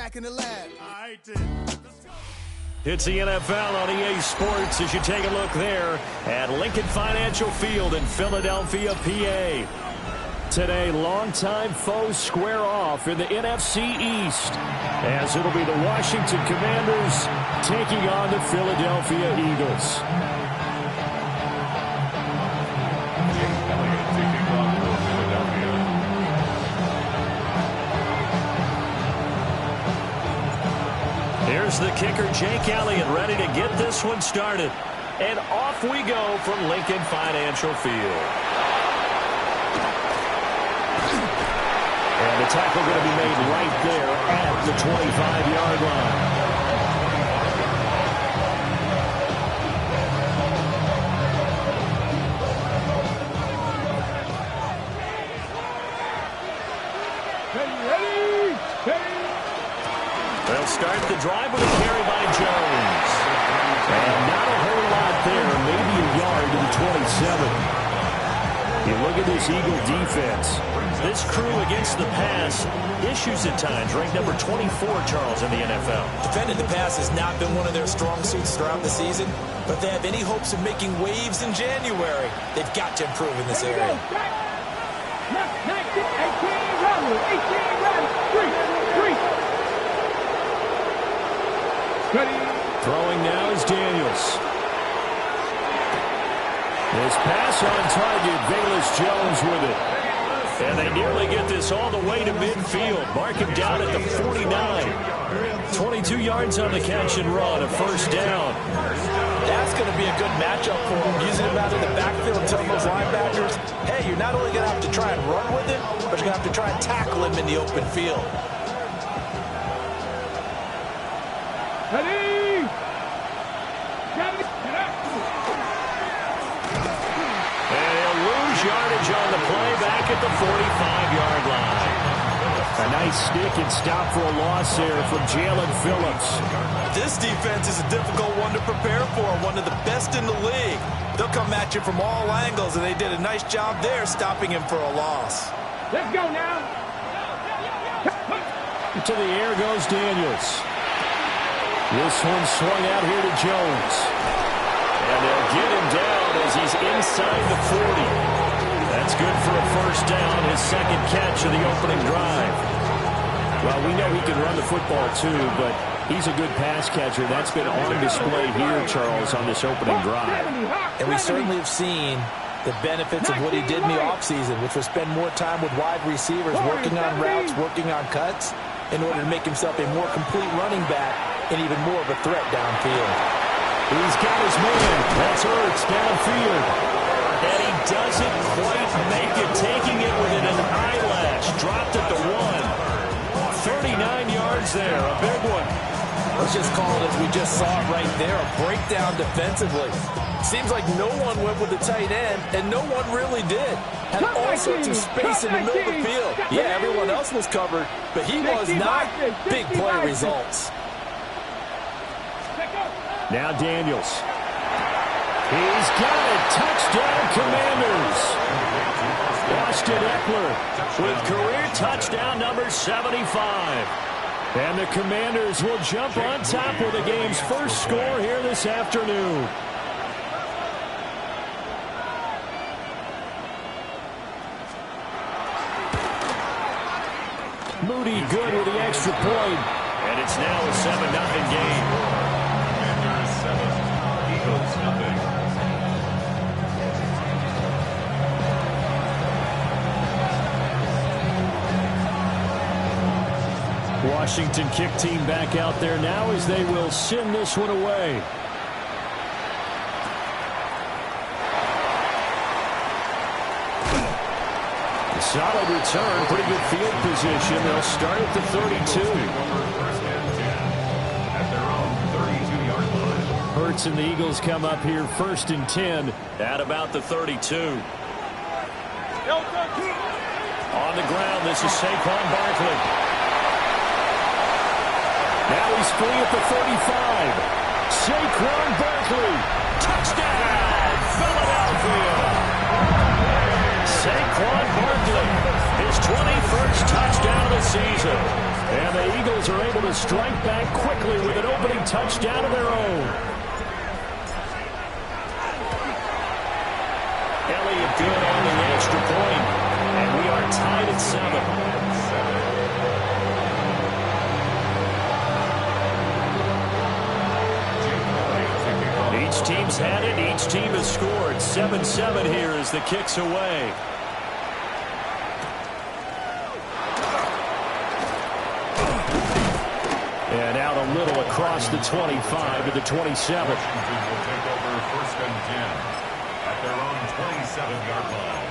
back in the lab. I did. It's the NFL on EA Sports as you take a look there at Lincoln Financial Field in Philadelphia, PA. Today, longtime foes square off in the NFC East as it'll be the Washington Commanders taking on the Philadelphia Eagles. Here's the kicker, Jake Elliott, ready to get this one started. And off we go from Lincoln Financial Field. And the tackle going to be made right there at the 25-yard line. They'll start the drive with a carry by Jones. And not a whole lot there, maybe a yard to the 27. You look at this Eagle defense. This crew against the pass, issues at times, ranked number 24, Charles, in the NFL. Defending the pass has not been one of their strong suits throughout the season, but they have any hopes of making waves in January. They've got to improve in this area. 18, Throwing now is Daniels. His pass on target, Velus Jones with it. And they nearly get this all the way to midfield. Mark him down at the 49. 22 yards on the catch and run, a first down. That's going to be a good matchup for him. Using him out in the backfield, telling those linebackers, hey, you're not only going to have to try and run with it, but you're going to have to try and tackle him in the open field. Yardage on the play back at the 45-yard line. A nice stick and stop for a loss there from Jalen Phillips. This defense is a difficult one to prepare for, one of the best in the league. They'll come at you from all angles, and they did a nice job there stopping him for a loss. Let's go now. To the air goes Daniels. This one swung out here to Jones. And they'll get him down as he's inside the 40. That's good for a first down, his second catch of the opening drive. Well, we know he can run the football too, but he's a good pass catcher. That's been on display here, Charles, on this opening drive. And we certainly have seen the benefits of what he did in the offseason, which was spend more time with wide receivers, working on routes, working on cuts, in order to make himself a more complete running back and even more of a threat downfield. He's got his man. That's Ertz downfield. And he doesn't quite make it, taking it within an eyelash. Dropped at the 1. 39 yards there, a big one. Let's just call it as we just saw it right there, a breakdown defensively. Seems like no one went with the tight end, and no one really did. Had all sorts of space in the middle of the field. Yeah, everyone else was covered, but he was not. Big play results. Now Daniels. He's got it. Touchdown, Commanders. Austin Eckler with career touchdown number 75. And the Commanders will jump on top with the game's first score here this afternoon. Moody good with the extra point. And it's now a 7-0 game. Washington kick team back out there now as they will send this one away. A solid return, pretty good field position. They'll start at the 32. Hurts and the Eagles come up here first and 10 at about the 32. On the ground, this is Saquon Barkley. Now he's free at the 35. Saquon Barkley. Touchdown, Philadelphia. Saquon Barkley, his 21st touchdown of the season. And the Eagles are able to strike back quickly with an opening touchdown of their own. Elliott good on the extra point. And we are tied at 7. Each team's had it. Each team has scored. 7-7 here as the kick's away. And out a little across the 25 to the 27. Washington will take over 1st and 10 at their own 27-yard line.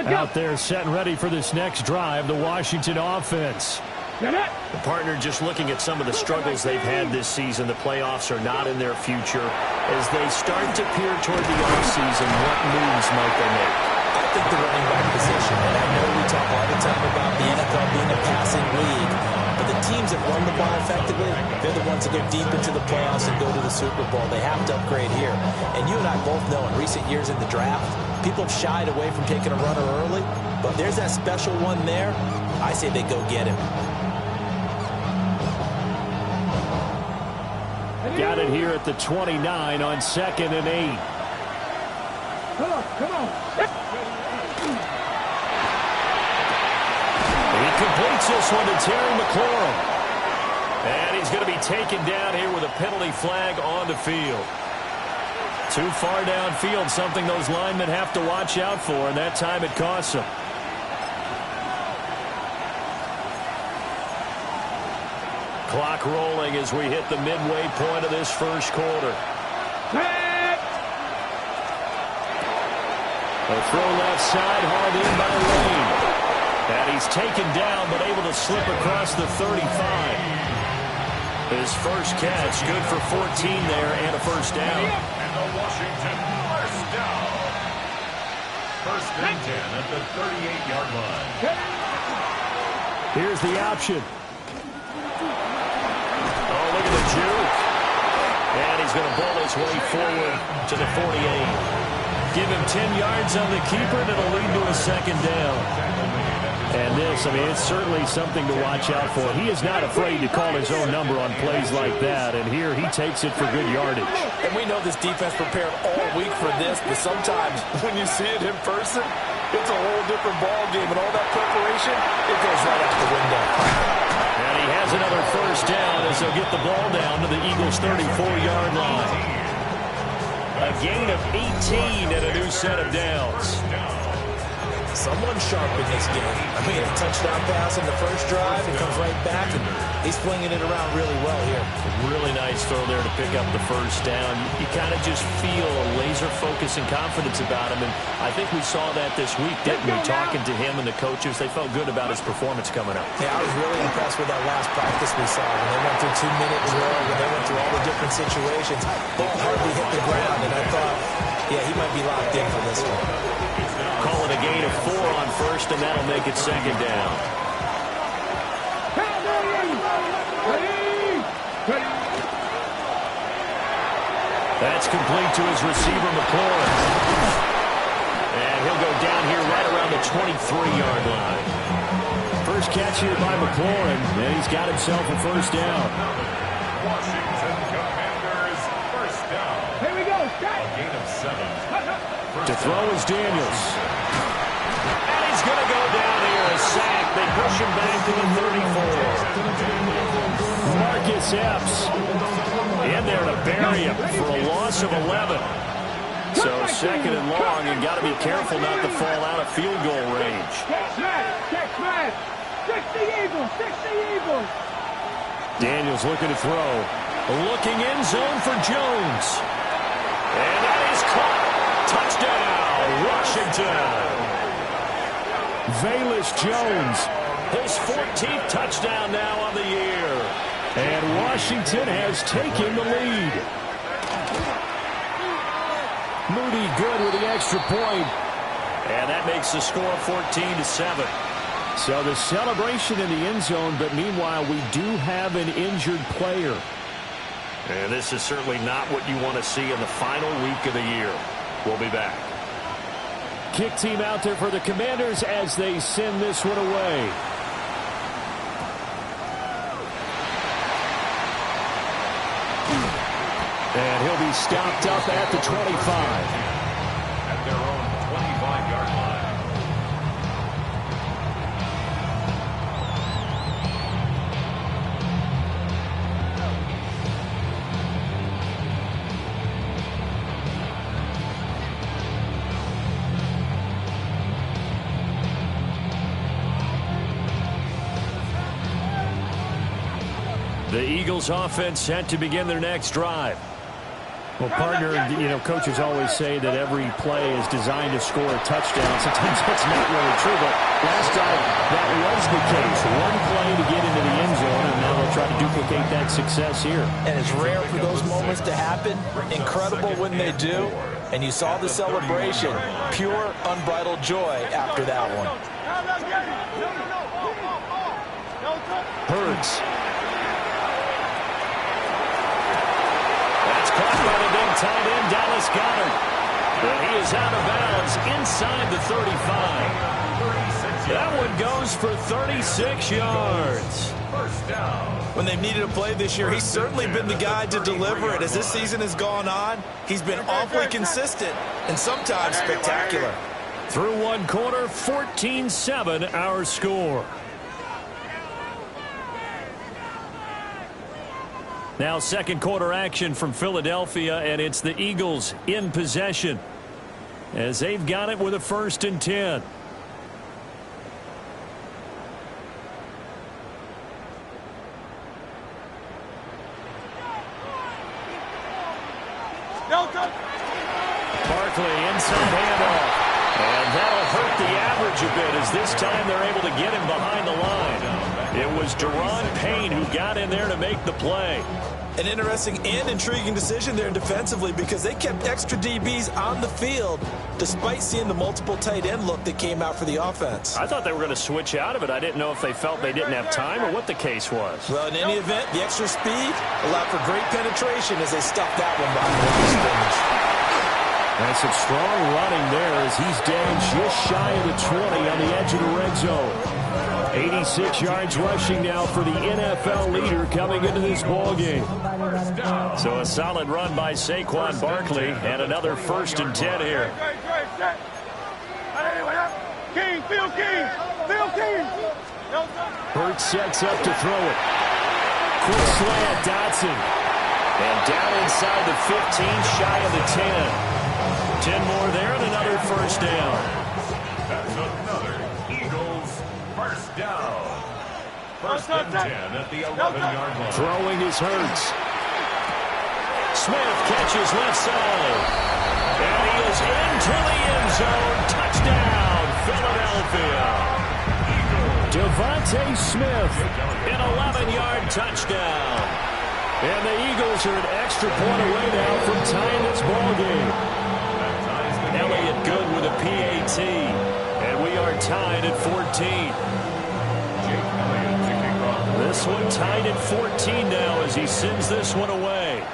Out there set and ready for this next drive, the Washington offense. The partner just looking at some of the struggles they've had this season. The playoffs are not in their future. As they start to peer toward the offseason, what moves might they make? I think the running back position, and I know we talk all the time about the NFL being a passing league, but the teams that run the ball effectively, they're the ones that go deep into the playoffs and go to the Super Bowl. They have to upgrade here. And you and I both know in recent years in the draft, people have shied away from taking a runner early, but there's that special one there. I say they go get him. Got it here at the 29 on 2nd and 8. Come on, come on. He completes this one to Terry McLaurin. And he's going to be taken down here with a penalty flag on the field. Too far downfield, something those linemen have to watch out for, and that time it costs them. Clock rolling as we hit the midway point of this first quarter. A throw left side, hauled in by Lane. And he's taken down, but able to slip across the 35. His first catch, good for 14 there, and a first down. And the Washington first down. 1st and 10 at the 38-yard line. Here's the option. Oh, look at the juke. And he's going to bowl his way forward to the 48. Give him 10 yards on the keeper, and it'll lead to a 2nd down. And this, I mean, it's certainly something to watch out for. He is not afraid to call his own number on plays like that, and here he takes it for good yardage. And we know this defense prepared all week for this, but sometimes when you see it in person, it's a whole different ball game, and all that preparation, it goes right out the window. And he has another first down as they'll get the ball down to the Eagles' 34-yard line. A gain of 18 and a new set of downs. Someone sharp in this game. I mean, a touchdown pass in the first drive, it comes right back, and he's flinging it around really well here. Really nice throw there to pick up the first down. You kind of just feel a laser focus and confidence about him, and I think we saw that this week, didn't we? Talking to him and the coaches, they felt good about his performance coming up. Yeah, I was really impressed with that last practice we saw. When they went through 2-minute drill, when they went through all the different situations, ball hardly hit the ground, and I thought, yeah, he might be locked in for this one. Call it a gain of 4 on first, and that'll make it 2nd down. That's complete to his receiver, McLaurin. And he'll go down here right around the 23-yard line. First catch here by McLaurin, and he's got himself a first down. Washington Commanders first down. Here we go. A gain of 7. To throw is Daniels. And he's going to go down here, a sack. They push him back to the 34. Marcus Epps in there to bury him for a loss of 11. So 2nd and long, and got to be careful not to fall out of field goal range. Check smash. 60 Eagles. 60 Eagles. Daniels looking to throw. Looking in zone for Jones. And that is caught. Touchdown, Washington. Velus Jones, his 14th touchdown now on the year. And Washington has taken the lead. Moody good with the extra point. And that makes the score 14-7. So the celebration in the end zone, but meanwhile we do have an injured player. And this is certainly not what you want to see in the final week of the year. We'll be back. Kick team out there for the Commanders as they send this one away. And he'll be stopped up at the 25. At their own 25-yard line. The Eagles offense set to begin their next drive. Well, partner, coaches always say that every play is designed to score a touchdown. Sometimes that's not really true, but last time that was the case. One play to get into the end zone, and now they'll try to duplicate that success here. And it's rare for those moments to happen. Incredible when they do. And you saw the celebration. Pure, unbridled joy after that one. Hurts. Caught by the big tight end, Dallas Goedert. But he is out of bounds inside the 35. That one goes for 36 yards. First down. When they've needed a play this year, he's certainly been the guy to deliver it. As this season has gone on, he's been awfully consistent and sometimes spectacular. Through one quarter, 14-7 our score. Now second quarter action from Philadelphia, and it's the Eagles in possession as they've got it with a 1st and 10. Barkley inside handoff, and that'll hurt the average a bit as this time they're able to get him behind the line. It was Deron Payne who got in there to make the play. An interesting and intriguing decision there defensively because they kept extra DBs on the field despite seeing the multiple tight end look that came out for the offense. I thought they were going to switch out of it. I didn't know if they felt they didn't have time or what the case was. Well, in any event, the extra speed allowed for great penetration as they stuffed that one behind the scrimmage. And some strong running there as he's down just shy of the 20 on the edge of the red zone. 86 yards rushing now for the NFL leader coming into this ballgame. So a solid run by Saquon Barkley and another 1st and 10 here. Hurts sets up to throw it. Quick slant, Dotson. And down inside the 15, shy of the 10. 10 more there and another 1st down. That's another Eagles first down. 1st and 10 at the 11-yard line. Throwing is Hurts. Smith catches left side. And he is into the end zone. Touchdown, Philadelphia. Devontae Smith, an 11-yard touchdown. And the Eagles are an extra point away now from tying this ballgame. Elliott good with a PAT. And we are tied at 14. This one tied at 14 now as he sends this one away.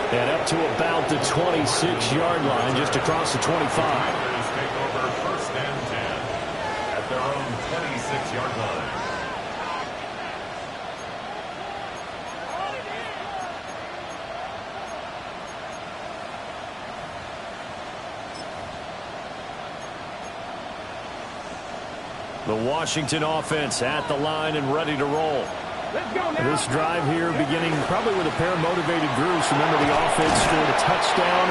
And up to about the 26-yard line, just across the 25. Take over 1st and 10 at their own 26-yard line. The Washington offense at the line and ready to roll. This drive here beginning probably with a pair of motivated groups. Remember, the offense scored a touchdown.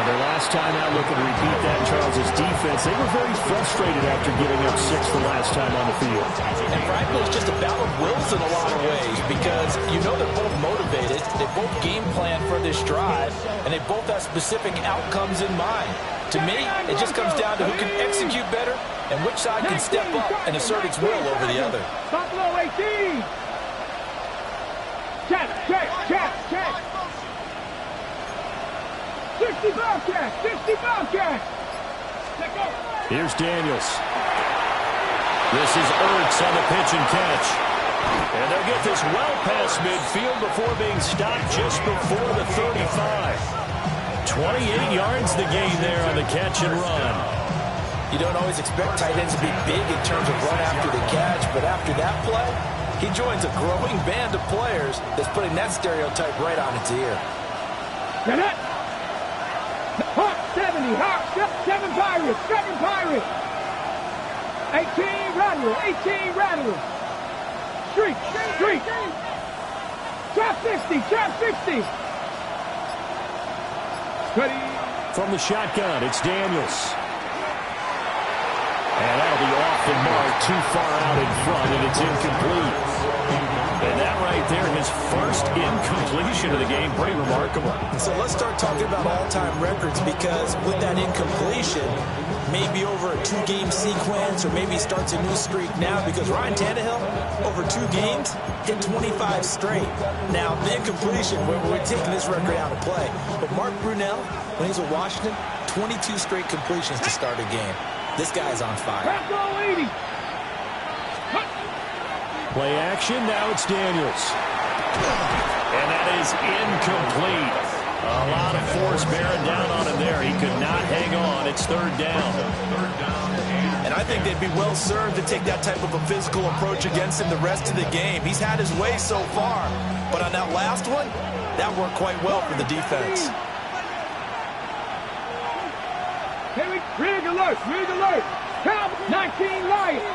Their last time out, looking to repeat that. Charles' defense, they were very frustrated after giving up 6 the last time on the field. And frankly, it's just a battle of wills in a lot of ways because you know they're both motivated. They both game plan for this drive, and they both have specific outcomes in mind. To me, it just comes down to who can execute better and which side can step up and assert its will over the other. Buffalo 18. Check. 60 Bobcats. Let's go. Here's Daniels. This is Ertz on the pitch and catch. And they'll get this well past midfield before being stopped just before the 35. 28 yards the gain there on the catch and run. You don't always expect tight ends to be big in terms of run after the catch, but after that play, he joins a growing band of players that's putting that stereotype right on its ear. Get it! Hawk 70, Hawk 7 Pirates, 7 Pirates. 18 Rattler, 18 Rattler. Streak, streak. Trap 60, trap 60. Ready. From the shotgun, it's Daniels. And that'll be off the mark, too far out in front, and it's incomplete. And that right there, his first incompletion of the game, pretty remarkable. So let's start talking about all-time records, because with that incompletion, maybe over a 2-game sequence, or maybe starts a new streak now, because Ryan Tannehill, over 2 games, hit 25 straight. Now, the incompletion, we're taking this record out of play. But Mark Brunell, when he was with Washington, 22 straight completions to start a game. This guy's on fire. Play action, now it's Daniels. And that is incomplete. A lot of force bearing down on him there. He could not hang on. It's 3rd down. And I think they'd be well served to take that type of a physical approach against him the rest of the game. He's had his way so far. But on that last one, that worked quite well for the defense. Rig alert, rig alert. Count 19 Lions.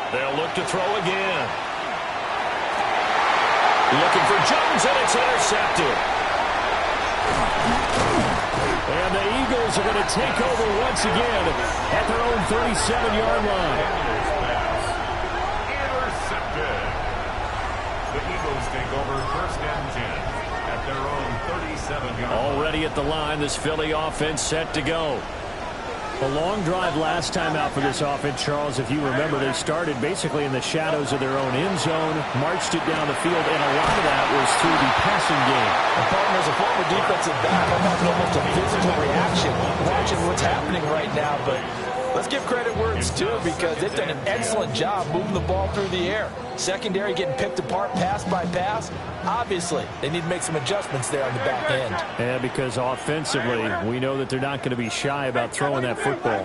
They'll look to throw again. Looking for Jones, and it's intercepted. And the Eagles are going to take over once again at their own 37-yard line. Intercepted. The Eagles take over 1st and 10 at their own 37-yard line. Already at the line, this Philly offense set to go. A long drive last time out for this offense, Charles. If you remember, they started basically in the shadows of their own end zone, marched it down the field, and a lot of that was through the passing game. As a former defensive back, I'm having almost a physical reaction watching what's happening right now. But let's give credit where it's due, because they've done an excellent job moving the ball through the air. Secondary getting picked apart pass by pass. Obviously, they need to make some adjustments there on the back end. Yeah, because offensively, we know that they're not going to be shy about throwing that football.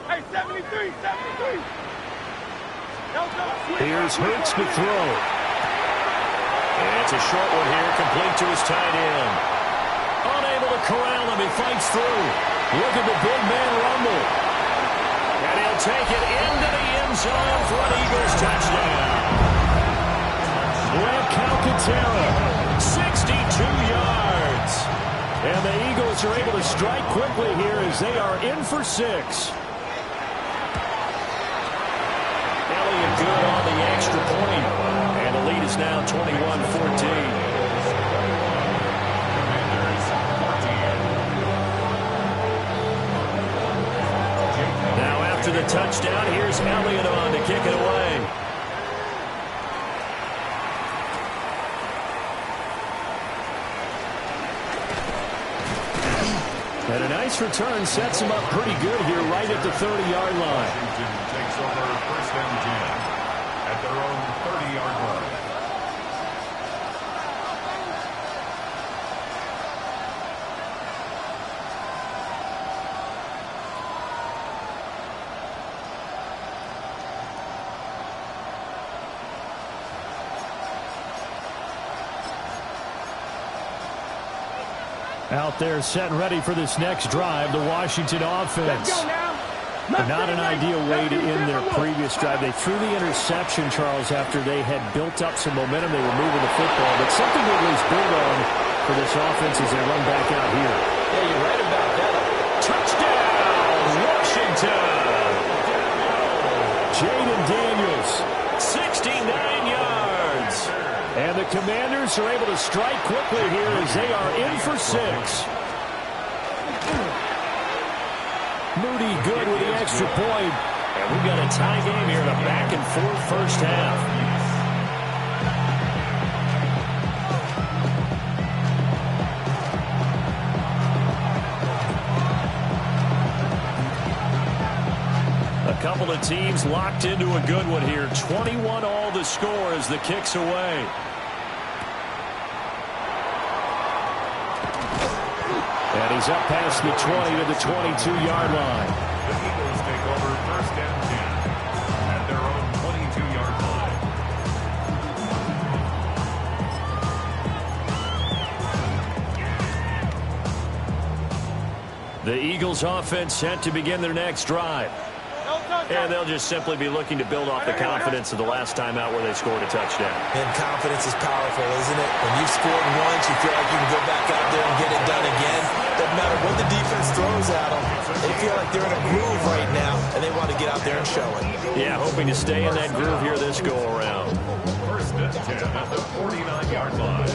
Hey, 73, 73. Here's Hurts to throw. And it's a short one here, complete to his tight end. Unable to corral him, he fights through. Look at the big man rumble. And he'll take it into the end zone for an Eagles touchdown. Grant Calcaterra, 62 yards. And the Eagles are able to strike quickly here as they are in for 6. Elliott good on the extra point. And the lead is now 21-14. After the touchdown, here's Elliott on to kick it away. And a nice return sets him up pretty good here right at the 30-yard line. Washington takes over 1st and 10 at their own 30-yard line. Out there set and ready for this next drive, the Washington offense. Not an ideal way to end their previous drive. They threw the interception, Charles, after they had built up some momentum. They were moving the football, but something to at least build on for this offense as they run back out here. Yeah, you're right about that. Touchdown, Washington! Jaden Daniels, 69 yards. And the Commanders are able to strike quickly here as they are in for 6. Moody good with the extra point. And we've got a tie game here in a back-and-forth first half. couple of teams locked into a good one here. 21 all the score as the kick's away. And he's up past the 20 to the 22-yard line. The Eagles take over first and 10 at their own 22-yard line. The Eagles offense set to begin their next drive. And they'll just simply be looking to build off the confidence of the last time out where they scored a touchdown. And confidence is powerful, isn't it? When you've scored once, you feel like you can go back out there and get it done again. Doesn't matter what the defense throws at them. They feel like they're in a groove right now, and they want to get out there and show it. Yeah, hoping to stay in that groove here this go-around. First and 10 at the 49-yard line.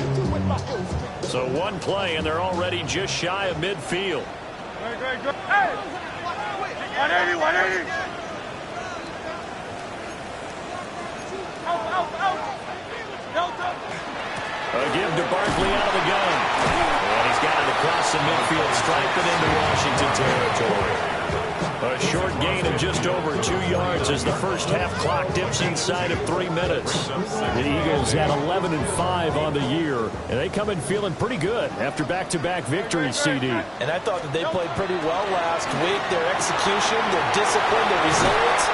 So one play, and they're already just shy of midfield. Hey! 180, 180! A give to Barkley out of the gun. And he's got it across the midfield, striping into Washington territory. A short gain of just over 2 yards as the first half clock dips inside of 3 minutes. The Eagles had 11-5 on the year, and they come in feeling pretty good after back-to-back victories, CD. And I thought that they played pretty well last week. Their execution, their discipline, their resilience,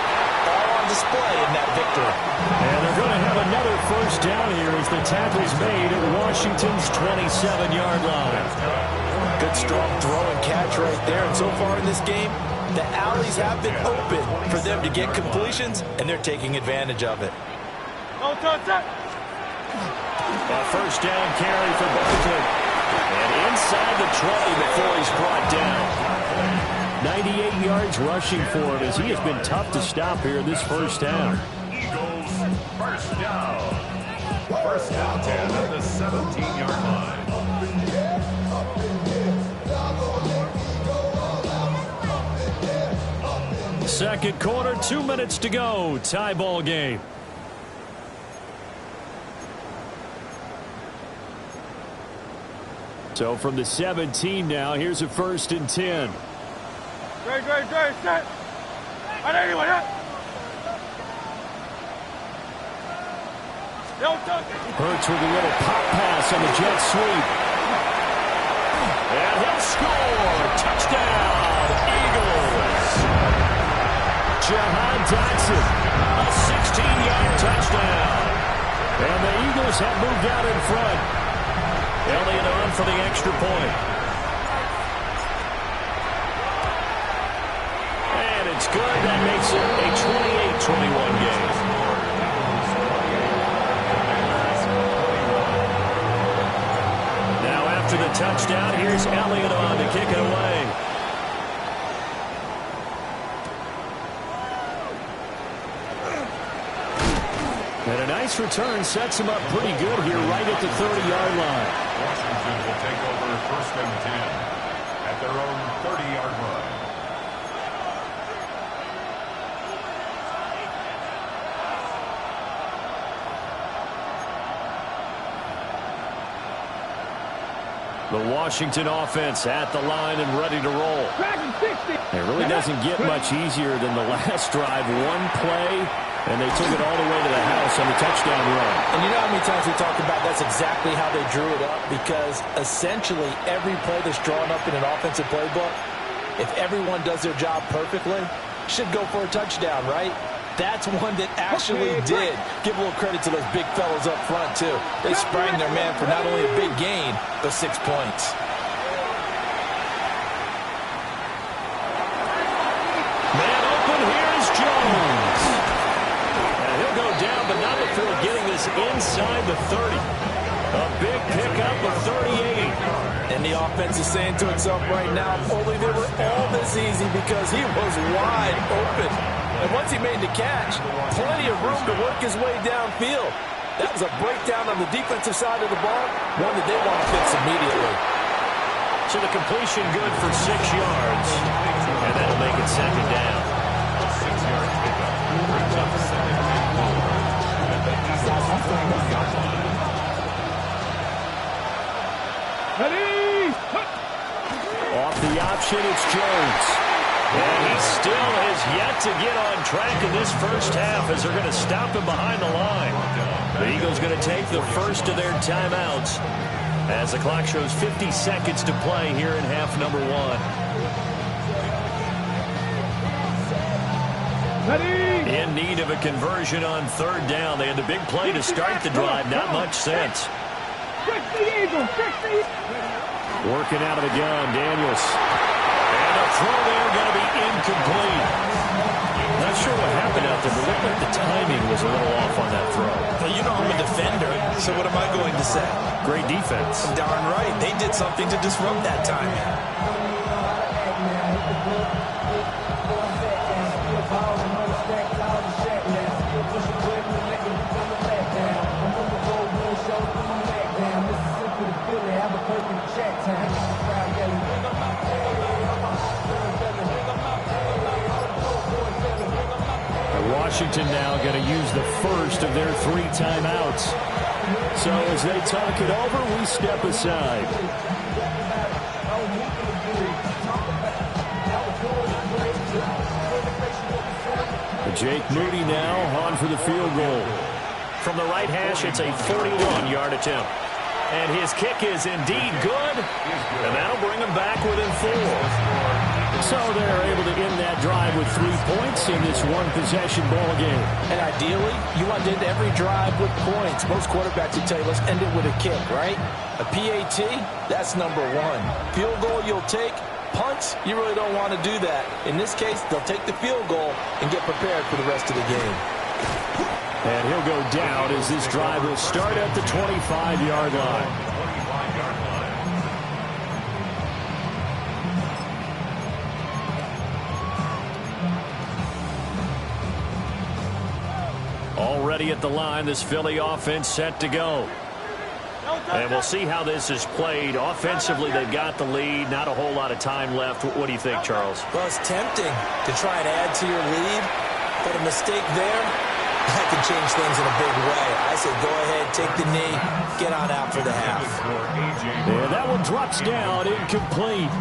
all on display in that victory. And they're going to have another first down here as the tackle's made at Washington's 27-yard line. Good, strong throw and catch right there. And so far in this game, the alleys have been open for them to get completions, and they're taking advantage of it. A first down carry for Barkley. And inside the 20 before he's brought down. 98 yards rushing for him as he has been tough to stop here this first half. Eagles first down. First and 10 at the 17-yard line. Second quarter, 2 minutes to go. Tie ball game. So from the 17 now, here's a first and 10. Great, set. 180, 180. Hurts with a little pop pass on the jet sweep. And he'll score. Touchdown, Eagles. Jahan Dotson, a 16-yard touchdown. And the Eagles have moved out in front. Elliott on for the extra point. And it's good. That makes it a 28-21 game. Now after the touchdown, here's Elliott on to kick it away. And a nice return sets him up pretty good here right at the 30-yard line. Washington will take over first and 10 at their own 30-yard line. The Washington offense at the line and ready to roll. It really doesn't get much easier than the last drive. One play, and they took it all the way to the house on the touchdown run. And you know how many times we talk about that's exactly how they drew it up? Because essentially every play that's drawn up in an offensive playbook, if everyone does their job perfectly, should go for a touchdown, right? That's one that actually did. Give a little credit to those big fellows up front, too. They sprang their man for not only a big gain, but 6 points. Man open, here's Jones. And he'll go down, but not before getting this inside the 30. A big pickup of 38. And the offense is saying to itself right now, if only they were all this easy, because he was wide open. And once he made the catch, plenty of room to work his way downfield. That was a breakdown on the defensive side of the ball, one that they want to fix immediately. So the completion good for 6 yards. And that'll make it second down. 6-yard pickup brings up second and 4 at the Eagles 30-yard line. Off the option, it's Jones. And he still has yet to get on track in this first half as they're going to stop him behind the line. The Eagles going to take the first of their timeouts as the clock shows 50 seconds to play here in half number 1. In need of a conversion on third down. They had the big play to start the drive. Not much sense. Working out of the gun, Daniels. And a throw there going to be incomplete. Not sure what happened out there, but looked like the timing was a little off on that throw. Well, you know I'm a defender, so what am I going to say? Great defense. Darn right. They did something to disrupt that timing. Washington now going to use the first of their 3 timeouts. So as they talk it over, we step aside. Jake Moody now on for the field goal. From the right hash, it's a 41-yard attempt. And his kick is indeed good, and that'll bring him back within 4. So they're able to end that drive with 3 points in this one-possession ball game. And ideally, you want to end every drive with points. Most quarterbacks would tell you, let's end it with a kick, right? A PAT, that's number 1. Field goal you'll take. Punts, you really don't want to do that. In this case, they'll take the field goal and get prepared for the rest of the game. And he'll go down as this drive will start at the 25-yard line. Already at the line, this Philly offense set to go. And we'll see how this is played. Offensively, they've got the lead. Not a whole lot of time left. What do you think, Charles? Well, it's tempting to try and add to your lead, but a mistake there, that can change things in a big way. I say go ahead, take the knee, get on out for the half. Yeah, that one drops down, incomplete.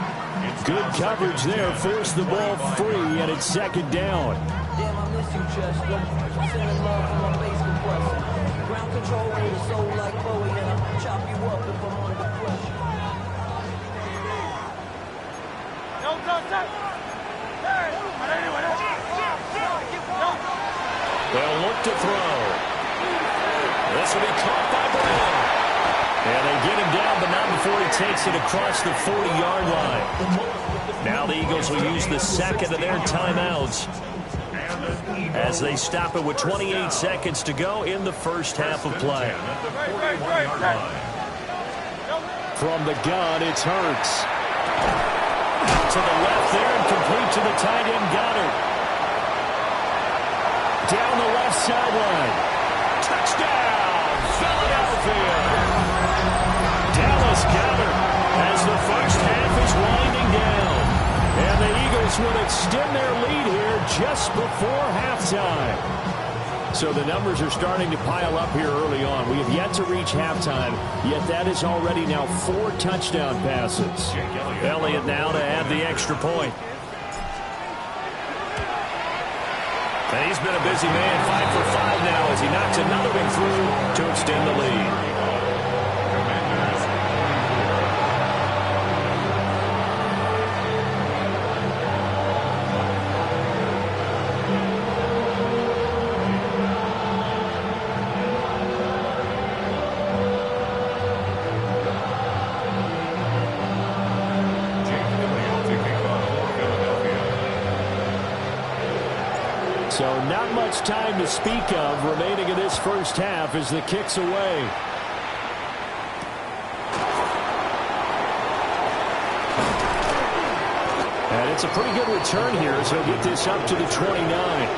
Good coverage there, forced the ball free, and it's second down. Damn, I miss you, Chester. Sending love from my bass compressor. Ground control with a soul like Bowie, and I'll chop you up if I'm under pressure. They'll look to throw. This will be caught by Brown. And they get him down, but not before he takes it across the 40-yard line. Now the Eagles will use the second of their timeouts as they stop it with 28 seconds to go in the first half of play. From the gun, it's Hurts. To the left there and complete to the tight end Goddard. Down the left sideline. Touchdown, Philadelphia. Dallas Goedert as the first half is winding down. And the Eagles will extend their lead here just before halftime. So the numbers are starting to pile up here early on. We have yet to reach halftime, yet that is already now 4 touchdown passes. Elliott now to add the extra point. And he's been a busy man, 5 for 5 now as he knocks another one through to extend the lead. So not much time to speak of remaining in this first half as the kick's away. And it's a pretty good return here as he'll get this up to the 29.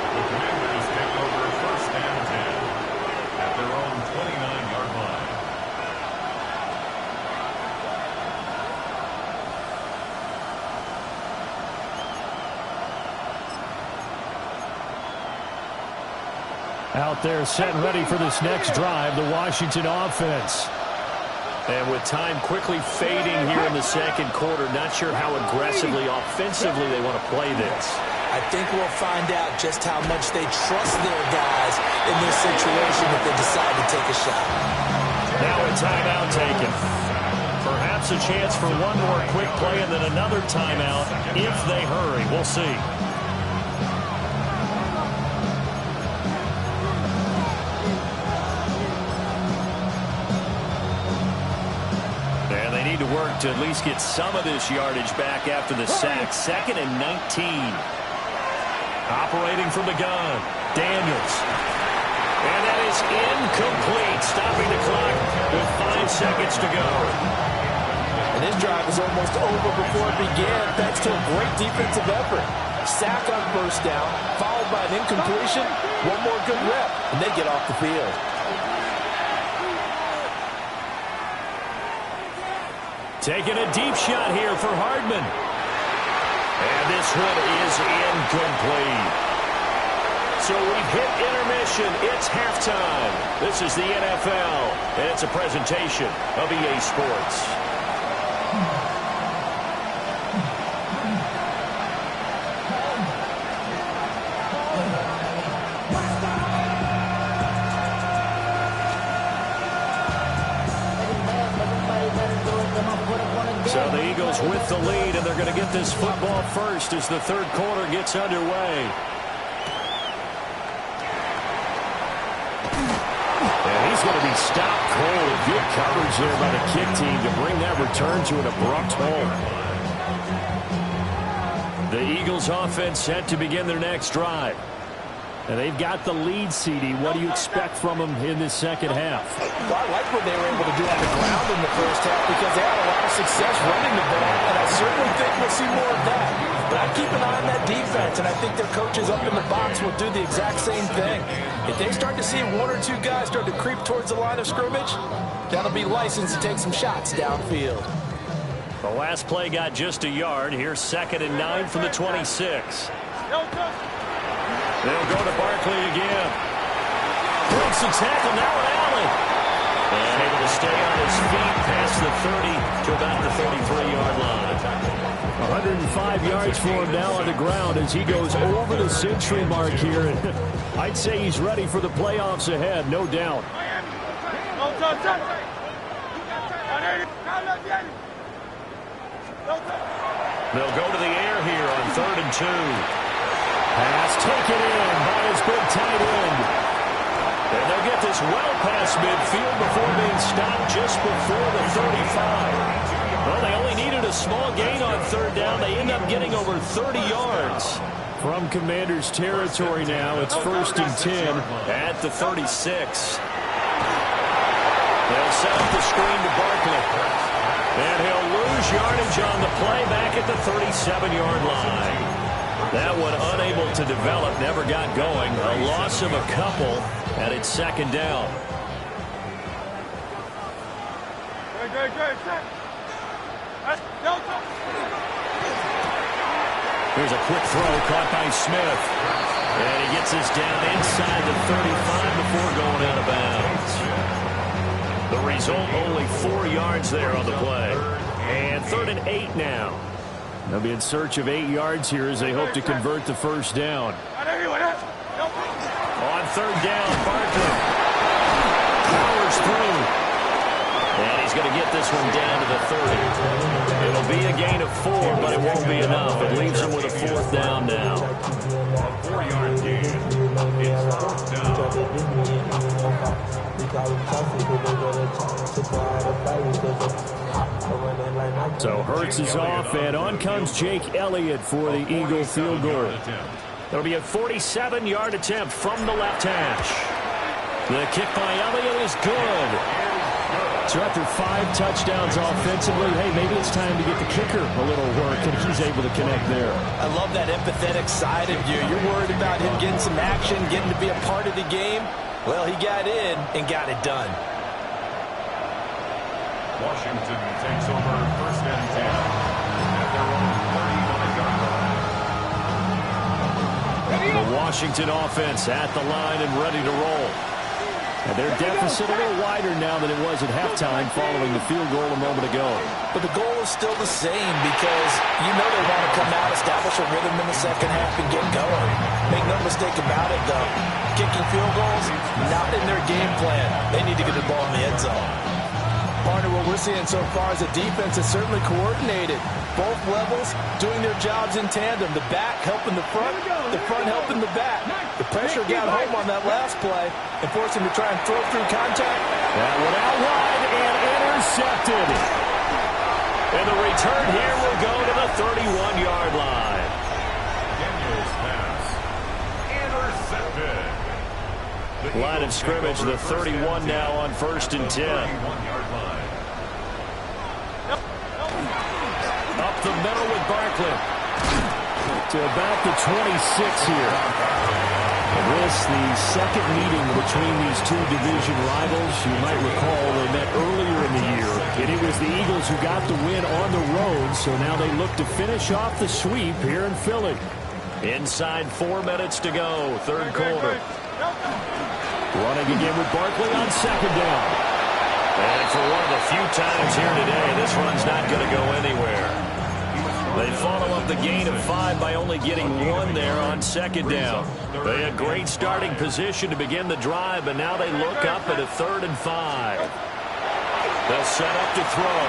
Out there set and ready for this next drive, the Washington offense. And with time quickly fading here in the second quarter, not sure how aggressively, offensively they want to play this. I think we'll find out just how much they trust their guys in this situation if they decide to take a shot. Now a timeout taken. Perhaps a chance for one more quick play and then another timeout if they hurry. We'll see. And they need to work to at least get some of this yardage back after the sack. 2nd and 19. Operating from the gun, Daniels. And that is incomplete, stopping the clock with 5 seconds to go. And his drive was almost over before it began, thanks to a great defensive effort. Sack on first down, followed by an incompletion, one more good rep, and they get off the field. Taking a deep shot here for Hardman. And this one is incomplete. So we've hit intermission. It's halftime. This is the NFL, and it's a presentation of EA Sports. So the Eagles with the lead, and they're going to get this football first as the third quarter gets underway. And he's going to be stopped cold. Good coverage there by the kick team to bring that return to an abrupt halt. The Eagles offense set to begin their next drive. And they've got the lead, CD. What do you expect from them in this second half? Well, I like what they were able to do on the ground in the first half because they had a lot of success running the ball, and I certainly think we'll see more of that. But I keep an eye on that defense, and I think their coaches up in the box will do the exact same thing. If they start to see one or two guys start to creep towards the line of scrimmage, that'll be license to take some shots downfield. The last play got just a yard. Here's 2nd and 9 from the 26. They'll go to Barkley again. Breaks the tackle, now an Allen. And able to stay on his feet past the 30 to about the 33-yard line. 105 yards for him now on the ground as he goes over the century mark here. And I'd say he's ready for the playoffs ahead, no doubt. They'll go to the air here on 3rd and 2. Pass taken in by his big tight end. And they'll get this well past midfield before being stopped just before the 35. Well, they only needed a small gain on 3rd down. They end up getting over 30 yards. From Commander's territory now, it's 1st and 10. At the 36. They'll set up the screen to Barkley. And he'll lose yardage on the play back at the 37-yard line. That one unable to develop, never got going. A loss of a couple, and it's 2nd down. Here's a quick throw caught by Smith. And he gets this down inside the 35 before going out of bounds. The result, only 4 yards there on the play. And 3rd and 8 now. They'll be in search of 8 yards here as they hope to convert the first down. On 3rd down, Barkley powers through. And he's going to get this one down to the 30. It'll be a gain of 4, but it won't be enough. It leaves him with a 4th down now. 4-yard gain. It's 4th down. So Hurts is off, and on comes Jake Elliott for the Eagle field goal. It'll be a 47-yard attempt from the left hash. The kick by Elliott is good. So after 5 touchdowns offensively, hey, maybe it's time to get the kicker a little work, and he's able to connect there. I love that empathetic side of you. You're worried about him getting some action, getting to be a part of the game. Well, he got in and got it done. Washington takes over 1st and 10 at their own 39-yard line. The Washington offense at the line and ready to roll. And their deficit a little wider now than it was at halftime following the field goal a moment ago. But the goal is still the same because you know they want to come out, establish a rhythm in the second half, and get going. Make no mistake about it, though. Kicking field goals, not in their game plan. They need to get the ball in the end zone. Partner, what we're seeing so far is a defense that's certainly coordinated. Both levels doing their jobs in tandem. The back helping the front helping the back. The pressure got home on that last play and forced him to try and throw through contact. That one out wide and intercepted. And the return here will go to the 31-yard line. Daniels pass. Intercepted. Line of scrimmage, the 31 now on 1st and 10. 31-yard line. Up the middle with Barkley. To about the 26 here. And this, the second meeting between these two division rivals. You might recall they met earlier in the year, and it was the Eagles who got the win on the road, so now they look to finish off the sweep here in Philly. Inside 4 minutes to go, third quarter. Running again with Barkley on second down. And for one of the few times here today, this run's not going to go anywhere. They follow up the gain of 5 by only getting 1 there on second down. They had great starting position to begin the drive, but now they look up at a 3rd and 5. They'll set up to throw.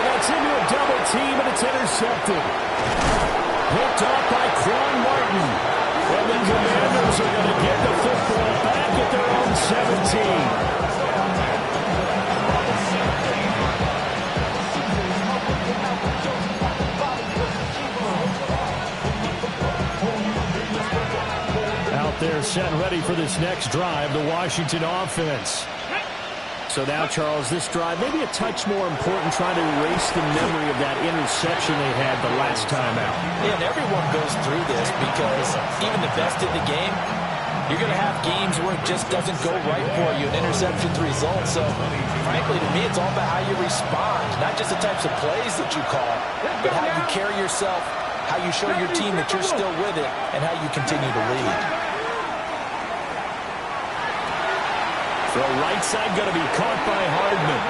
That's into a double team, and it's intercepted. Picked off by Quan Martin. And the Commanders are going to get the football back at their own 17. They're set and ready for this next drive, the Washington offense. So now, Charles, this drive maybe a touch more important, trying to erase the memory of that interception they had the last time out. Yeah, and everyone goes through this because even the best in the game, you're going to have games where it just doesn't go right for you. An interception's the result. So, frankly, to me, it's all about how you respond, not just the types of plays that you call, but how you carry yourself, how you show your team that you're still with it, and how you continue to lead. Throw right side going to be caught by Hardman.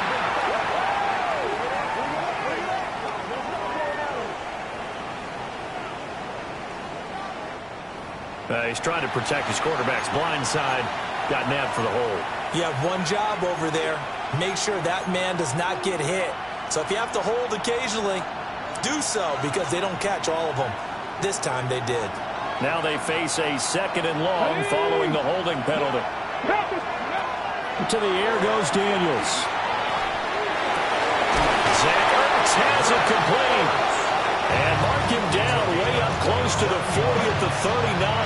He's trying to protect his quarterback's blind side. Got nabbed for the hold. You have one job over there. Make sure that man does not get hit. So if you have to hold occasionally, do so because they don't catch all of them. This time they did. Now they face a 2nd and long following the holding penalty. To the air goes Daniels. Zach Ertz has it complete. And mark him down way up close to the 40 at the 39.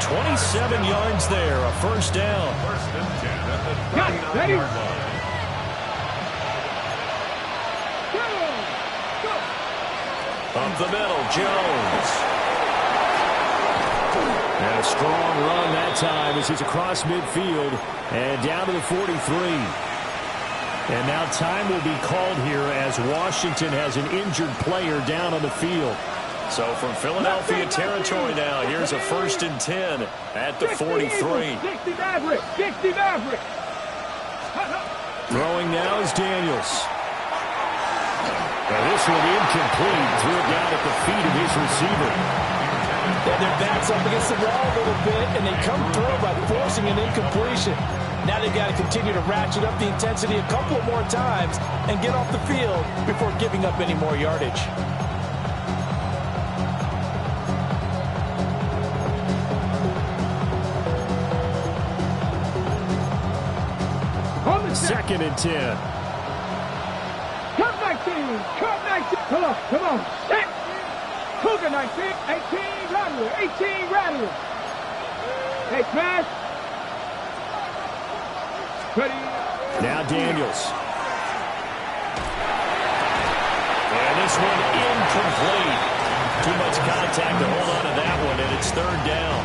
27 yards there, a first down. 1st and 10 at the 39-yard line. Up the middle, Jones. And a strong run that time as he's across midfield and down to the 43. And now time will be called here as Washington has an injured player down on the field. So from Philadelphia territory now, here's a 1st and 10 at the 43. 60 Maverick. Throwing now is Daniels. And this one incomplete. Threw it down at the feet of his receiver. And their backs up against the wall a little bit, and they come through by forcing an incompletion. Now they've got to continue to ratchet up the intensity a couple more times and get off the field before giving up any more yardage. Second and 10. Cut 19. Come on. Set. Cougar 19. 18 Rattler. Hey, smash. Ready. Now Daniels. And this one incomplete. Too much contact to hold on to that one, and it's 3rd down.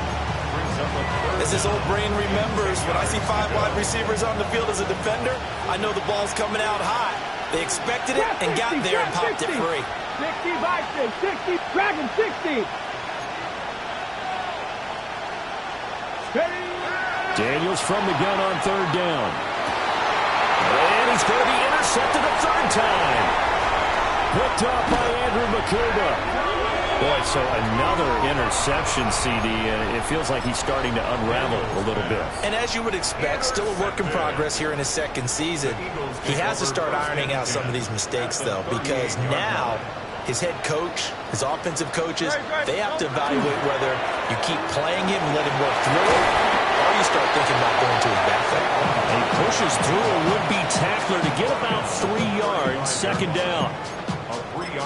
As his old brain remembers, when I see 5 wide receivers on the field as a defender, I know the ball's coming out high. They expected it and got there and popped it free. 60, Vikings, 60, Dragon, 60. Daniels from the gun on third down. And he's going to be intercepted a third time. Picked up by Andrew McCuba. Boy, so another interception, CD, and it feels like he's starting to unravel a little bit. And as you would expect, still a work in progress here in his second season. He has to start ironing out some of these mistakes, though, because now his head coach, his offensive coaches, they have to evaluate whether you keep playing him and let him work through it, or you start thinking about going to his backup. He pushes through a would-be tackler to get about 3 yards, second down.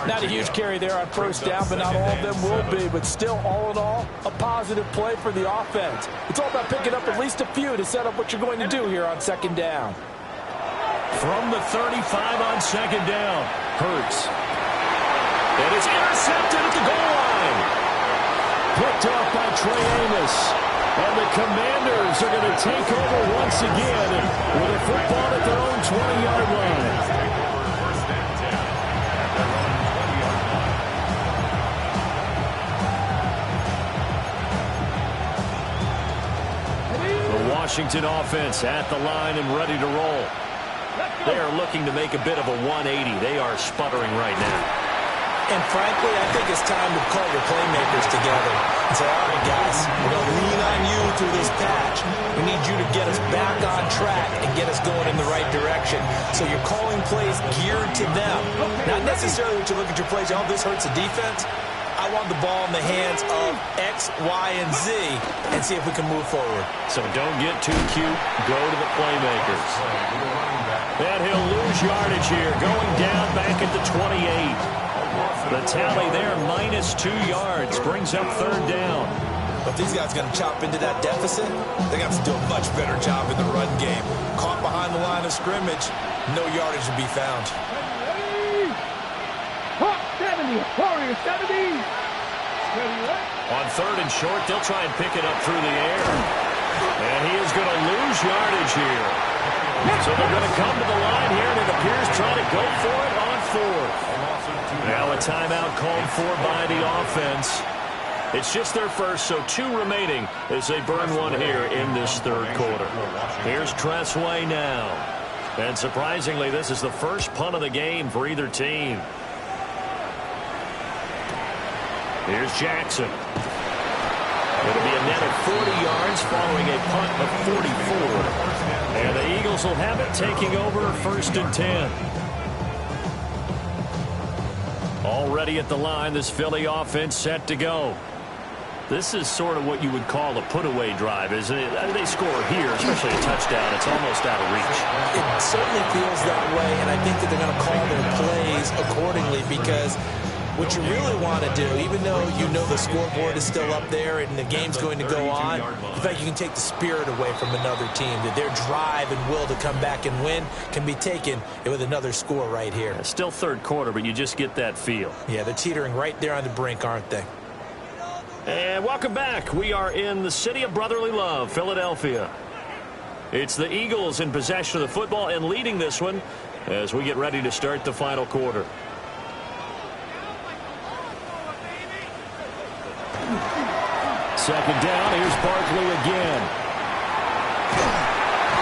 Not a huge carry there on first down, but not all of them will be. But still, all in all, a positive play for the offense. It's all about picking up at least a few to set up what you're going to do here on second down. From the 35 on second down, Hurts. And it's intercepted at the goal line. Picked off by Trey Amos. And the Commanders are going to take over once again with a football at their own 20-yard line. Washington offense at the line and ready to roll. They are looking to make a bit of a 180. They are sputtering right now. And frankly, I think it's time to call your playmakers together and say, all right, guys, we're going to lean on you through this patch. We need you to get us back on track and get us going in the right direction. So you're calling plays geared to them. Not necessarily when you look at your plays, oh, this hurts the defense. I want the ball in the hands of X, Y, and Z and see if we can move forward. So don't get too cute. Go to the playmakers. And he'll lose yardage here, going down back at the 28. The tally there, -2 yards, brings up third down. But these guys are going to chop into that deficit. They got to do a much better job in the run game. Caught behind the line of scrimmage, no yardage to be found. 70, Warriors 70. On third and short, they'll try and pick it up through the air. And he is going to lose yardage here. So they're going to come to the line here, and it appears trying to go for it on fourth. Now a timeout called for by the offense. It's just their first, so 2 remaining as they burn one here in this third quarter. Here's Tressway now. And surprisingly, this is the first punt of the game for either team. Here's Jackson. It'll be a net of 40 yards following a punt of 44. And the Eagles will have it, taking over first and 10. Already at the line, this Philly offense set to go. This is sort of what you would call a put-away drive, isn't it? I mean, they score here, especially a touchdown. It's almost out of reach. It certainly feels that way, and I think that they're going to call their plays accordingly because what you really want to do, even though you know the scoreboard is still up there and the game's going to go on, the fact you can take the spirit away from another team, that their drive and will to come back and win can be taken with another score right here. It's still third quarter, but you just get that feel. Yeah, they're teetering right there on the brink, aren't they? And welcome back. We are in the city of brotherly love, Philadelphia. It's the Eagles in possession of the football and leading this one as we get ready to start the final quarter. Second down, here's Barkley again.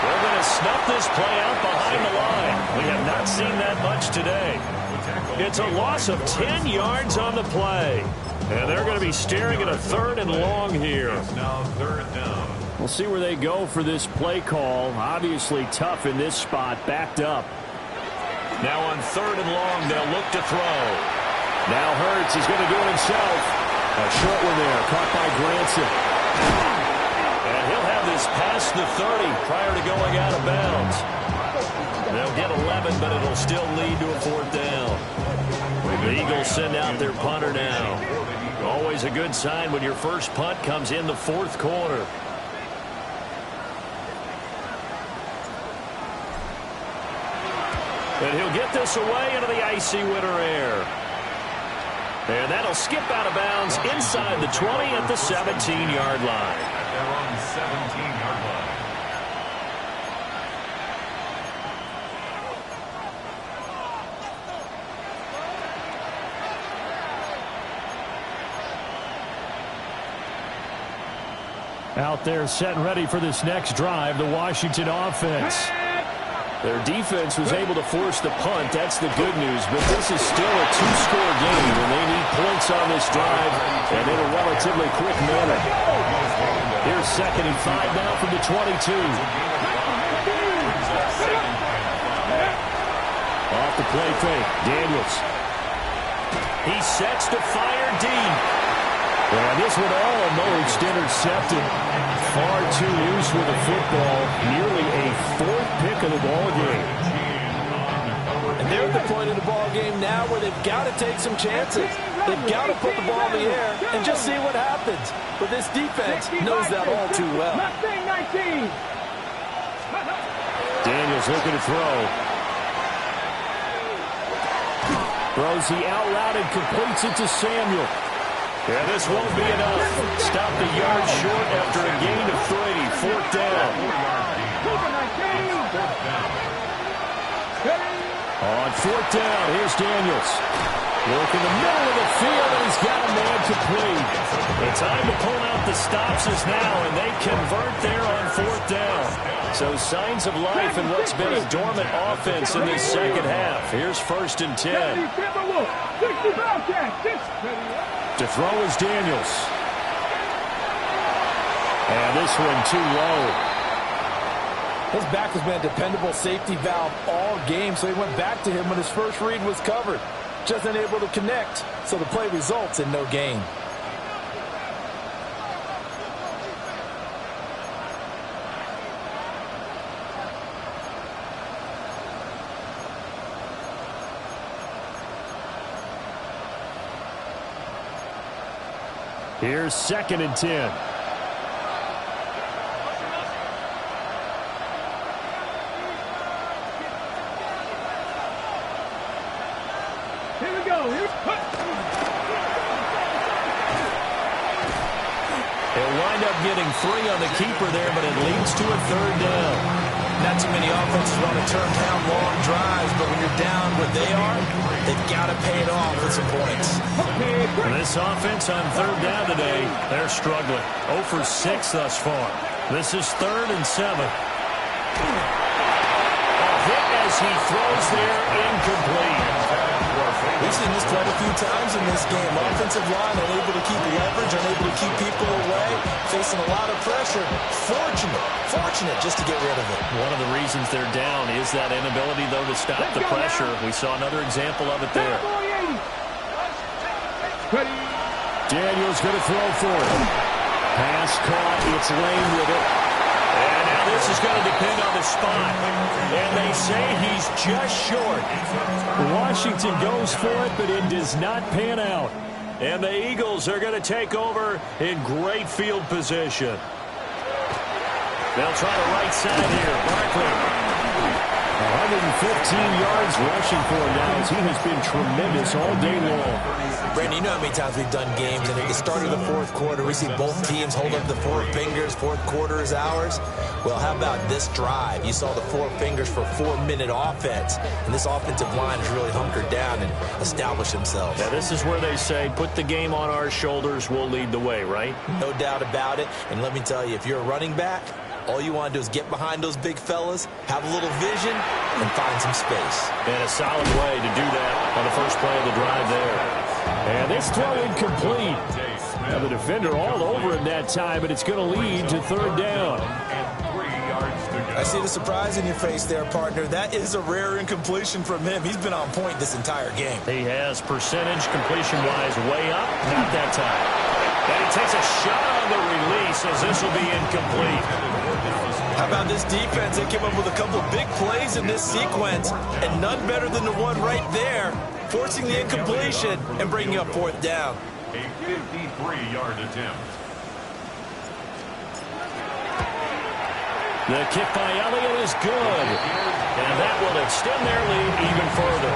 They're going to snuff this play out behind the line. We have not seen that much today. It's a loss of 10 yards on the play. And they're going to be staring at a third and long here. Now third down. We'll see where they go for this play call. Obviously tough in this spot, backed up. Now on third and long, they'll look to throw. Now Hurts is going to do it himself. A short one there, caught by Granson. And he'll have this past the 30 prior to going out of bounds. They'll get 11, but it'll still lead to a fourth down. The Eagles send out their punter now. Always a good sign when your first punt comes in the fourth quarter. And he'll get this away into the icy winter air. And that'll skip out of bounds inside the 20 at the 17-yard line. At their own 17-yard line. Out there set and ready for this next drive, the Washington offense. Their defense was able to force the punt. That's the good news. But this is still a two-score game, and they need points on this drive and in a relatively quick manner. Here's 2nd and 5 now from the 22. Off the play fake, Daniels. He sets to fire deep. And this one almost intercepted. Far too loose with the football. Nearly a 4th pick of the ball game. And they're at the point of the ball game now where they've got to take some chances. They've got to put the ball in the air and just see what happens. But this defense knows that all too well. Daniels looking to throw. Throws the out route and completes it to Samuel. Yeah, this won't be enough. Stopped a yard short after a gain of 3. 4th down. On 4th down, here's Daniels. Look in the middle of the field, and he's got a man complete. The time to pull out the stops is now, and they convert there on 4th down. So signs of life in what's been a dormant offense in this second half. Here's 1st and 10. To throw is Daniels. And this one too low. His back has been a dependable safety valve all game, so he went back to him when his first read was covered. Just unable to connect, so the play results in no gain. Here's 2nd and 10. Here we go. He'll wind up getting 3 on the keeper there, but it leads to a 3rd down. Not too many offenses want to turn down long drives, but when you're down where they are, they've got to pay it off with some points. This offense on 3rd down today, they're struggling. 0 for 6 thus far. This is 3rd and 7. A hit as he throws there, incomplete. We've seen this quite a few times in this game. Offensive line unable to keep leverage, unable to keep people away, facing a lot of pressure. Fortunate just to get rid of it. One of the reasons they're down is that inability, though, to stop the pressure. We saw another example of it there. Daniels going to throw for it. Pass caught. It's Lane with it. And now this is going to depend on the spot. And they say he's just short. Washington goes for it, but it does not pan out. And the Eagles are going to take over in great field position. They'll try the right side here. Barkley. 115 yards rushing for him now as he has been tremendous all day long. Brandon, you know how many times we've done games, and at the start of the 4th quarter, we see both teams hold up the 4 fingers, 4th quarter is ours. Well, how about this drive? You saw the 4 fingers for 4-minute offense, and this offensive line has really hunkered down and established themselves. Now, this is where they say, put the game on our shoulders, we'll lead the way, right? No doubt about it, and let me tell you, if you're a running back, all you want to do is get behind those big fellas, have a little vision, and find some space. And a solid way to do that on the first play of the drive there. And this throw incomplete. Now the defender all over him that time, but it's going to lead to 3rd down. I see the surprise in your face there, partner. That is a rare incompletion from him. He's been on point this entire game. He has percentage completion-wise way up. Not that time. And he takes a shot on the release as this will be incomplete. How about this defense? They came up with a couple of big plays in this sequence, and none better than the one right there, forcing the incompletion and bringing up 4th down. A 53-yard attempt. The kick by Elliott is good. And that will extend their lead even further.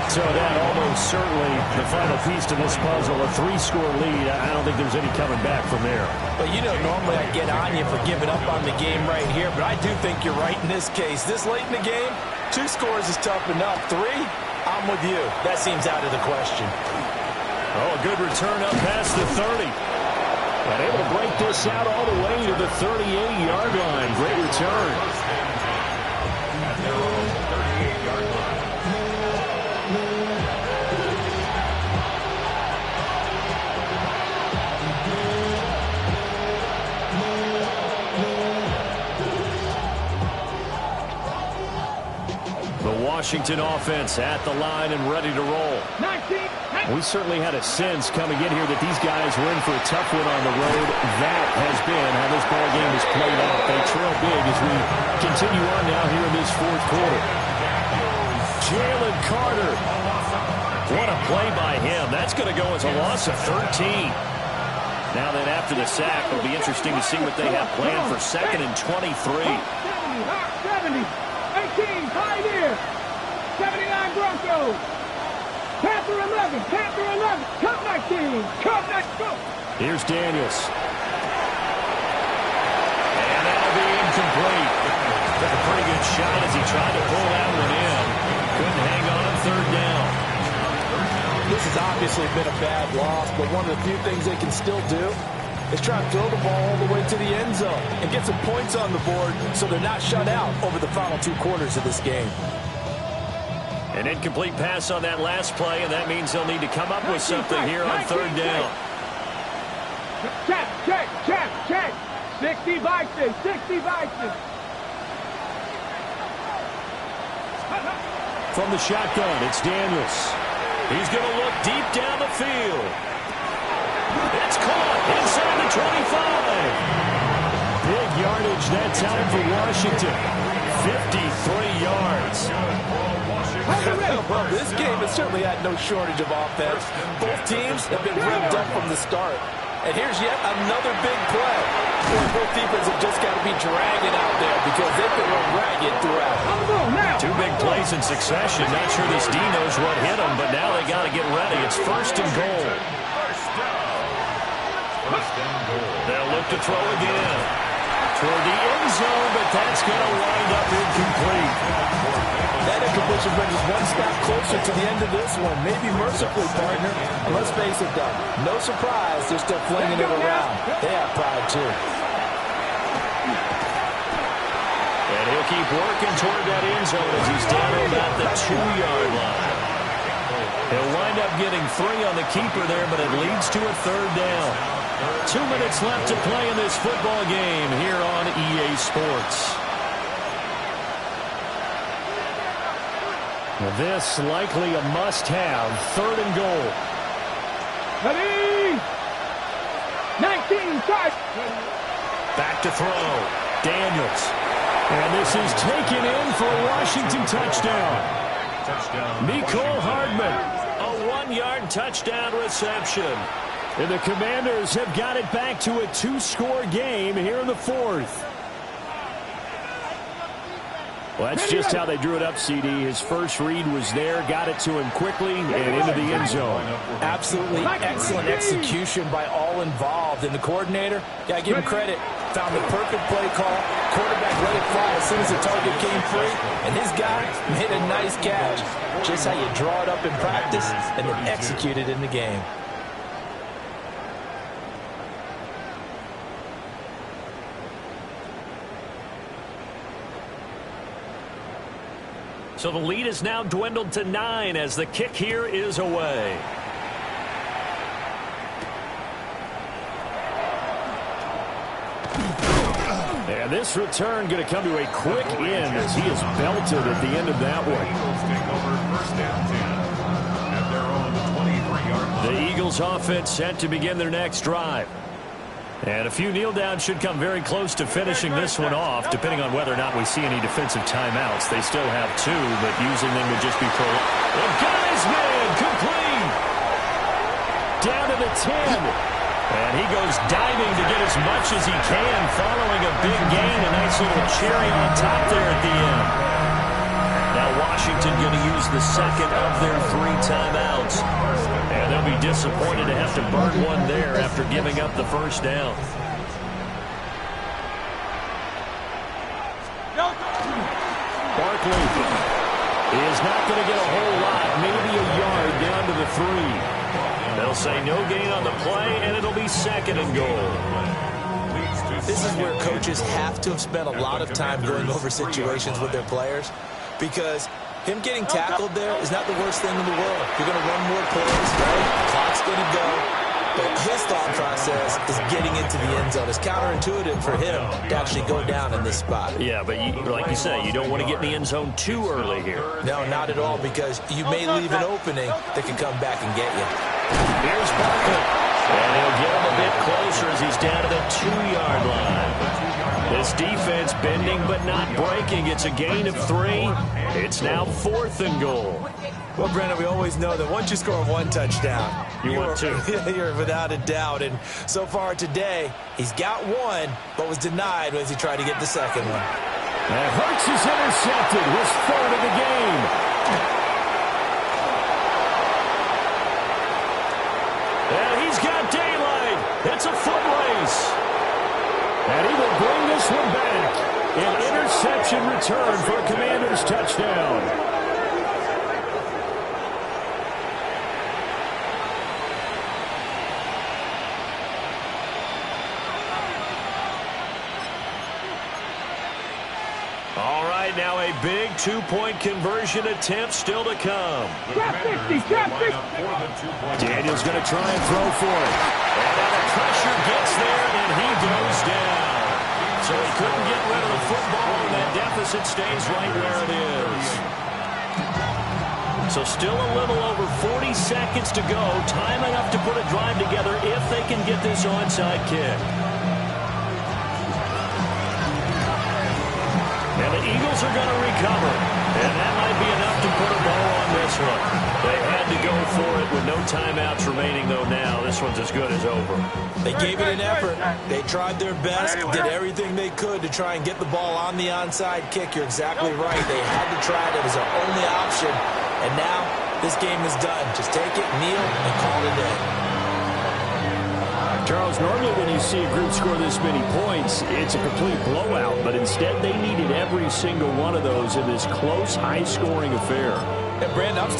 So that almost certainly the final piece to this puzzle, a 3-score lead. I don't think there's any coming back from there. But you know, normally I get on you for giving up on the game right here, but I do think you're right in this case. This late in the game, 2 scores is tough enough. 3, I'm with you. That seems out of the question. Oh, a good return up past the 30. And able to break this out all the way to the 38-yard line. Great return. At their own 38-yard line. The Washington offense at the line and ready to roll. 19. We certainly had a sense coming in here that these guys were in for a tough one on the road. That has been how this ball game has played out. They trail big as we continue on now here in this fourth quarter. Jalen Carter. What a play by him. That's going to go as a loss of 13. Now then, after the sack, it'll be interesting to see what they have planned for 2nd and 23. 70, 18, Pioneer, 79 Broncos, Panther 11, cut 19, cut 19. Here's Daniels. And that'll be incomplete. Took a pretty good shot as he tried to pull that one in. Couldn't hang on 3rd down. This has obviously been a bad loss, but one of the few things they can still do is try and throw the ball all the way to the end zone and get some points on the board so they're not shut out over the final 2 quarters of this game. An incomplete pass on that last play, and that means they'll need to come up with something here on 3rd down. Check. 60 Vikings, 60 Vikings. From the shotgun, it's Daniels. He's going to look deep down the field. It's caught inside the 25. Big yardage that time for Washington. 53 yards. Well, this game has certainly had no shortage of offense. Both teams have been revved up from the start. And here's yet another big play. Both defenses have just got to be dragging out there because they've been run ragged throughout. 2 big plays in succession. Not sure this D knows what hit them, but now they got to get ready. It's 1st and goal. They'll look to throw again. Toward the end zone, but that's going to wind up incomplete. That incompletion brings us one step closer to the end of this one. Maybe mercifully, partner. And let's face it, though. No surprise, they're still flinging it around. They have pride, too. And he'll keep working toward that end zone as he's down about the 2-yard line. He'll wind up getting 3 on the keeper there, but it leads to a 3rd down. 2 minutes left to play in this football game here on EA Sports. Well, this likely a must-have. 3rd and goal. Ready? 19, start. Back to throw. Daniels. And this is taken in for a Washington touchdown. Mecole Hardman. A 1-yard touchdown reception. And the Commanders have got it back to a 2-score game here in the 4th. Well, that's just how they drew it up, CD. His first read was there, got it to him quickly, and into the end zone. Absolutely excellent execution by all involved. And the coordinator, got to give him credit, found the perfect play call. Quarterback let it fly as soon as the target came free. And this guy made a nice catch. Just how you draw it up in practice and then execute it in the game. So the lead is now dwindled to 9 as the kick here is away. And this return going to come to a quick end as he is belted at the end of that one. The Eagles offense set to begin their next drive. And a few kneel downs should come very close to finishing this one off, depending on whether or not we see any defensive timeouts. They still have 2, but using them would just be prolonged. And got his man complete. Down to the 10. And he goes diving to get as much as he can, following a big gain. A nice little cherry on top there at the end. Now Washington going to use the second of their 3 timeouts. And they'll be disappointed to have to burn one there after giving up the first down. Barkley is not going to get a whole lot, maybe a yard down to the 3. They'll say no gain on the play, and it'll be 2nd and goal. this is where coaches have to have spent a lot of time going over situations with their players, because him getting tackled there is not the worst thing in the world. You're going to run more plays, right? The clock's going to go. But his thought process is getting into the end zone. It's counterintuitive for him to actually go down in this spot. Yeah, but like you say, you don't want to get in the end zone too early here. No, not at all, because you may leave an opening that can come back and get you. Here's Barkley. And he'll get him a bit closer as he's down to the 2-yard line. This defense bending but not breaking. It's a gain of 3. It's now 4th and goal. Well, Brandon, we always know that once you score 1 touchdown, you want 2. You're without a doubt. And so far today, he's got 1, but was denied as he tried to get the second one. And Hurts is intercepted. His 3rd of the game. And he's got daylight. It's a foot race. And he will bring this one back. An interception return for a Commanders touchdown. All right, now a big 2-point conversion attempt still to come. Trap 50, trap 50. Daniel's going to try and throw for it. And now the pressure gets there, and he goes down. So he couldn't get rid of the football, and that deficit stays right where it is. So still a little over 40 seconds to go. Time enough to put a drive together if they can get this onside kick. And the Eagles are going to recover. And that might be enough to put a bow on this one. They had to go for it with no timeouts remaining, though now. This one's as good as over. They gave it an effort. They tried their best, did everything they could to try and get the ball on the onside kick. You're exactly right. They had to try it. It was their only option. And now this game is done. Just take it, kneel, and call it a day. Charles, normally when you see a group score this many points, it's a complete blowout. But instead, they needed every single one of those in this close, high-scoring affair. And Brandon,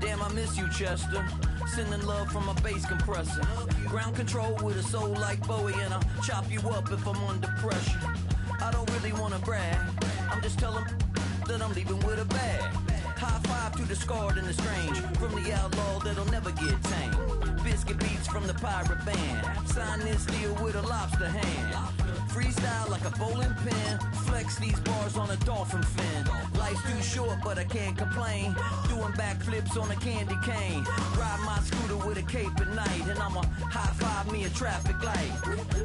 Damn, I miss you, Chester. Sending love from a bass compressor. Ground control with a soul like Bowie, and I'll chop you up if I'm under pressure. I don't really want to brag. I'm just telling that I'm leaving with a bag. High five to the scarred and the strange. From the outlaw that'll never get tamed. Biscuit beats from the pirate band. Sign this deal with a lobster hand. Freestyle like a bowling pin. Flex these bars on a dolphin fin. Life's too short, but I can't complain. Doing backflips on a candy cane. Ride my scooter with a cape at night. And I'ma high five me a traffic light.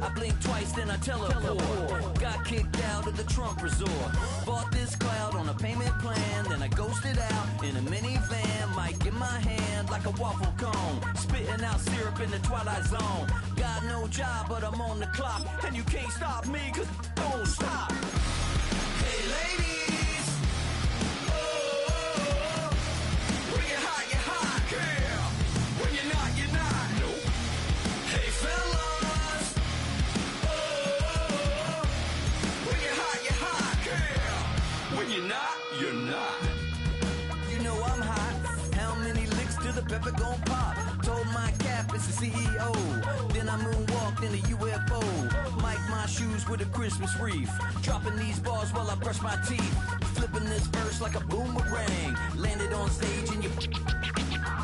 I blink twice, then I teleport. Got kicked out of the Trump resort. Bought this cloud on a payment plan. Then I ghosted out in a minivan. Mic in my hand like a waffle cone. Spitting out syrup in the twilight zone. Got no job, but I'm on the clock. And you can't stop me, cause don't stop. Hey ladies, oh, when you're hot, girl. When you're not, nope. Hey fellas, oh, when you're hot, girl. When you're not. You know I'm hot. How many licks till the pepper gon' pop? Told my cap it's the CEO. Then I moonwalked in a UFO. Mic my shoes with a Christmas wreath. Dropping these bars while I brush my teeth. Flipping this verse like a boomerang. Landed on stage in your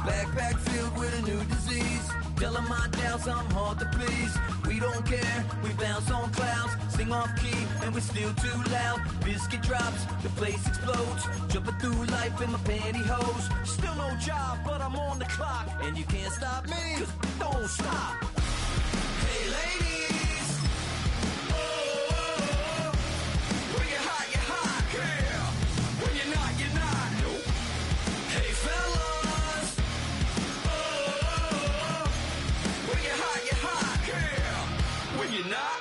backpack filled with a new disease. Telling my doubts I'm hard to please. We don't care, we bounce on clouds. Sing off key and we're still too loud. Biscuit drops, the place explodes. Jumping through life in my pantyhose. Still no job, but I'm on the clock. And you can't stop me, cause don't stop. Hey ladies, oh, when you're hot, girl. When you're not, nope. Hey fellas, oh, when you're hot, girl. When you're not.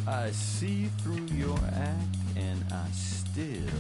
I see through your act and I still